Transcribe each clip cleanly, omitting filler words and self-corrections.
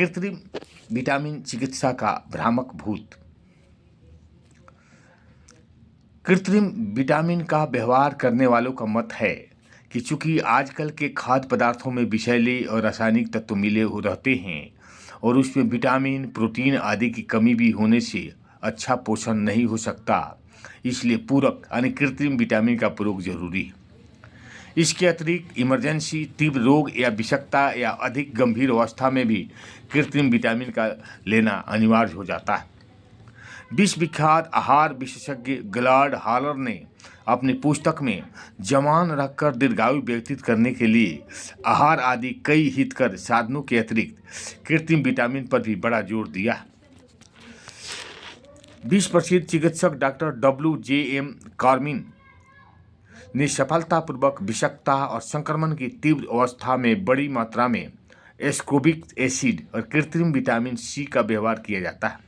कृत्रिम विटामिन चिकित्सा का भ्रामक भूत। कृत्रिम विटामिन का व्यवहार करने वालों का मत है कि चूंकि आजकल के खाद्य पदार्थों में विषैले और रासायनिक तत्व मिले हो रहते हैं और उसमें विटामिन, प्रोटीन आदि की कमी भी होने से अच्छा पोषण नहीं हो सकता, इसलिए पूरक यानी कृत्रिम विटामिन का प्रयोग जरूरी है। इसके अतिरिक्त इमरजेंसी, तीव्र रोग या विषाक्तता या अधिक गंभीर अवस्था में भी कृत्रिम विटामिन का लेना अनिवार्य हो जाता है। विश्व विख्यात आहार विशेषज्ञ गिलार्ड हालर ने अपनी पुस्तक में जवान रखकर दीर्घायु व्यतीत करने के लिए आहार आदि कई हितकर साधनों के अतिरिक्त कृत्रिम विटामिन पर भी बड़ा जोर दिया। विश्व प्रसिद्ध चिकित्सक डॉक्टर WJM कार्मिन ने सफलतापूर्वक विषाक्तता और संक्रमण की तीव्र अवस्था में बड़ी मात्रा में एस्कोर्बिक एसिड और कृत्रिम विटामिन C का व्यवहार किया जाता है।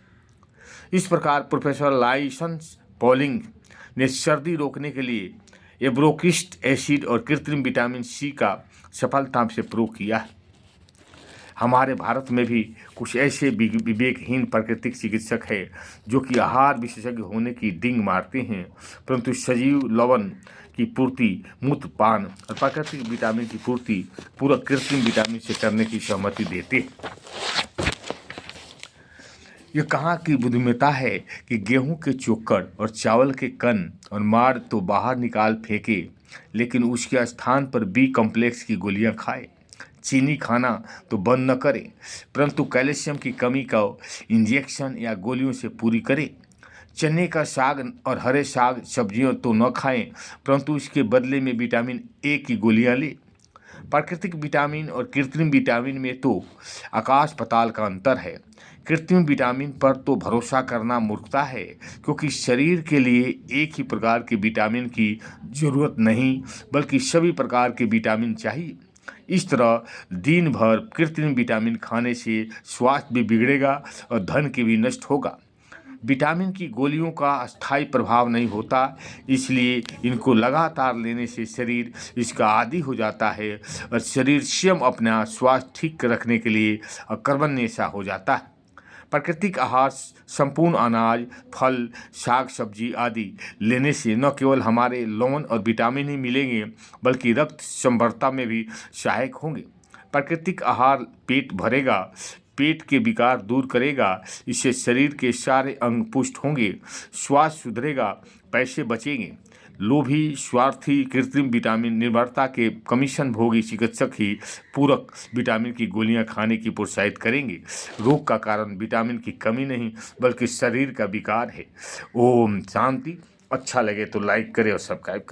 इस प्रकार प्रोफेसर लाइसेंस पॉलिंग ने सर्दी रोकने के लिए एब्रोक्सिस्ट एसिड और कृत्रिम विटामिन C का सफलता से प्रयोग किया है। हमारे भारत में भी कुछ ऐसे विवेकहीन प्राकृतिक चिकित्सक हैं जो कि आहार विशेषज्ञ होने की डिंग मारते हैं, परंतु सजीव लवण की पूर्ति, मूत्रपान और प्राकृतिक विटामिन की पूर्ति पूरक कृत्रिम विटामिन से करने की सहमति देते हैं। यह कहाँ की बुद्धिमत्ता है कि गेहूं के चोकर और चावल के कण और माड़ तो बाहर निकाल फेंके, लेकिन उसके स्थान पर B कॉम्प्लेक्स की गोलियां खाए। चीनी खाना तो बंद न करें, परंतु कैल्शियम की कमी का इंजेक्शन या गोलियों से पूरी करें। चने का साग और हरे साग सब्जियों तो न खाएं, परंतु इसके बदले में विटामिन A की गोलियां लें। प्राकृतिक विटामिन और कृत्रिम विटामिन में तो आकाश पाताल का अंतर है। कृत्रिम विटामिन पर तो भरोसा करना मूर्खता है, क्योंकि शरीर के लिए एक ही प्रकार के विटामिन की जरूरत नहीं, बल्कि सभी प्रकार के विटामिन चाहिए। इस तरह दिन भर कृत्रिम विटामिन खाने से स्वास्थ्य भी बिगड़ेगा और धन की भी नष्ट होगा। विटामिन की गोलियों का अस्थायी प्रभाव नहीं होता, इसलिए इनको लगातार लेने से शरीर इसका आदी हो जाता है और शरीर स्वयं अपना स्वास्थ्य ठीक रखने के लिए अकर्मण्य सा हो जाता है। प्राकृतिक आहार, संपूर्ण अनाज, फल, साग सब्जी आदि लेने से न केवल हमारे लवण और विटामिन ही मिलेंगे, बल्कि रक्त संवृद्धता में भी सहायक होंगे। प्राकृतिक आहार पेट भरेगा, पेट के विकार दूर करेगा, इससे शरीर के सारे अंग पुष्ट होंगे, स्वास्थ्य सुधरेगा, पैसे बचेंगे। लोभी, स्वार्थी, कृत्रिम विटामिन निर्भरता के कमीशन भोगी चिकित्सक ही पूरक विटामिन की गोलियां खाने की प्रोत्साहित करेंगे। रोग का कारण विटामिन की कमी नहीं, बल्कि शरीर का विकार है। ओम शांति। अच्छा लगे तो लाइक करें और सब्सक्राइब करें।